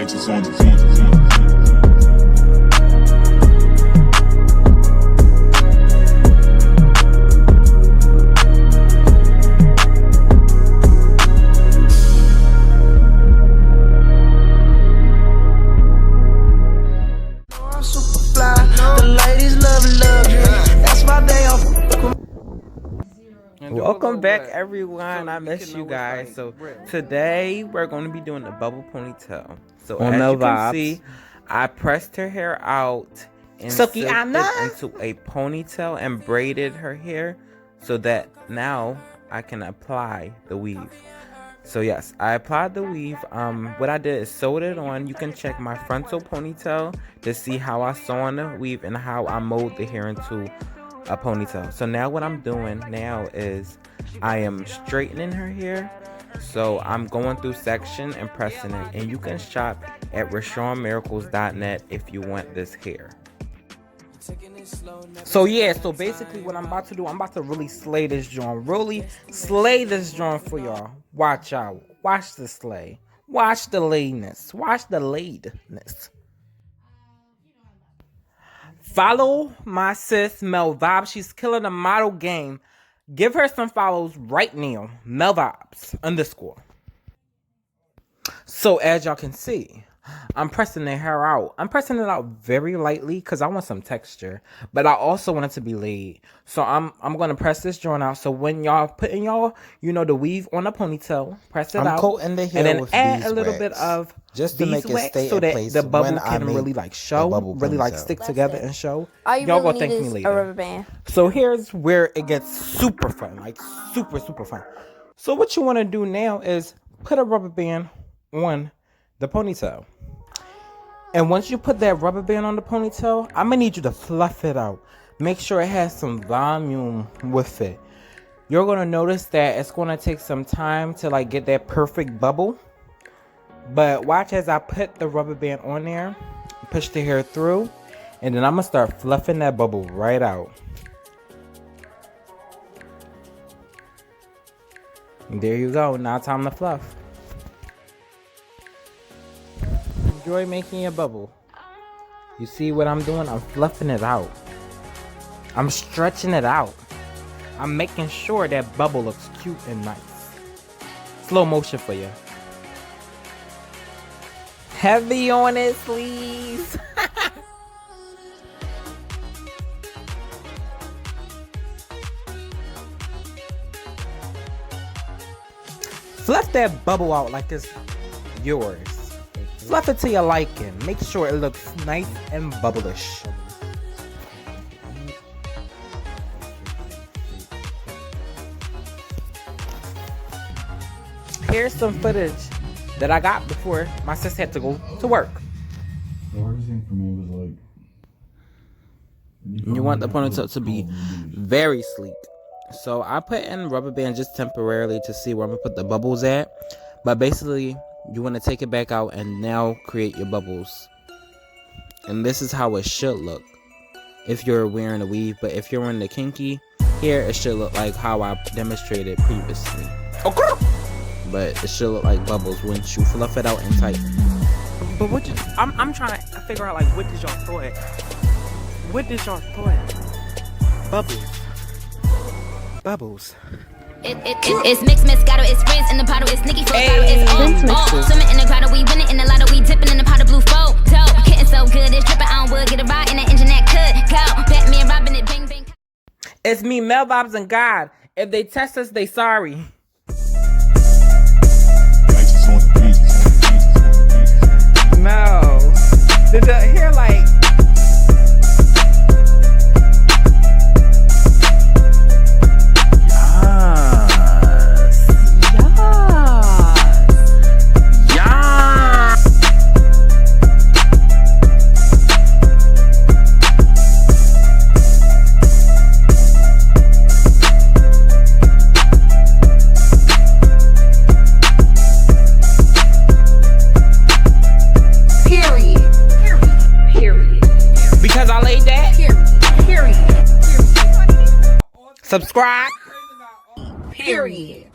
Gangsters on the beat. Welcome back, everyone. I miss you guys. So today we're going to be doing the bubble ponytail. So as you can see, I pressed her hair out and silked it into a ponytail and braided her hair so that now I can apply the weave. So yes, I applied the weave. What I did is sewed it on. You can check my frontal ponytail to see how I sew on the weave and how I mold the hair into a ponytail. So now what I'm doing now is I am straightening her hair. So I'm going through section and pressing it, and you can shop at Roshanmiracles.net if you want this hair. So yeah, so basically what I'm about to do, I'm about to really slay this joint. Really slay this joint for y'all. Watch out. Watch the slay. Watch the lateness. Watch the lateness. Follow my sis Mel Vibes. She's killing the model game. Give her some follows right now. Mel Vibes _ So as y'all can see, I'm pressing the hair out. I'm pressing it out very lightly because I want some texture, but I also want it to be laid. So I'm gonna press this joint out. So when y'all putting the weave on a ponytail, press it out. I'm coating the hair and then with add a little bit of just to make it stay so in that place the bubble when can really like show, really like stick together and show. Y'all gonna thank me later. A rubber band. So here's where it gets super fun, like super fun. So what you want to do now is put a rubber band on the ponytail. And once you put that rubber band on the ponytail, I'm going to need you to fluff it out. Make sure it has some volume with it. You're going to notice that it's going to take some time to like get that perfect bubble. But watch as I put the rubber band on there, push the hair through, and then I'm going to start fluffing that bubble right out. And there you go. Now time to fluff. Enjoy making a bubble. You see what I'm doing? I'm fluffing it out. I'm stretching it out. I'm making sure that bubble looks cute and nice. Slow motion for you. Heavy on it, please. Fluff that bubble out like it's yours. Fluff it to your liking. Make sure it looks nice and bubblish. Here's some footage that I got before my sis had to go to work. The hardest thing for me was like, you want the ponytail to be very sleek. So I put in rubber band just temporarily to see where I'm gonna put the bubbles at. But basically, you want to take it back out and now create your bubbles. And this is how it should look if you're wearing a weave. But if you're wearing the kinky hair, it should look like how I demonstrated previously. Okay. But it should look like bubbles once you fluff it out and tighten. But what I'm trying to figure out, like, what did y'all throw at? What did y'all throw at? Bubbles. It's mixed Moscato, it's Frizz in the bottle, it's Nicki for bottle, it's swimming in the grotto, we winning in the lotto, we dipping in the pot of blue photo. Getting so good, it's dripping on wood, get a ride in the engine that could go. Batman robbing it, bang bang. It's me, Mel Vibes, and God. If they test us, they sorry. Gangsters on the beat. No. Did the hair like... Subscribe. Period.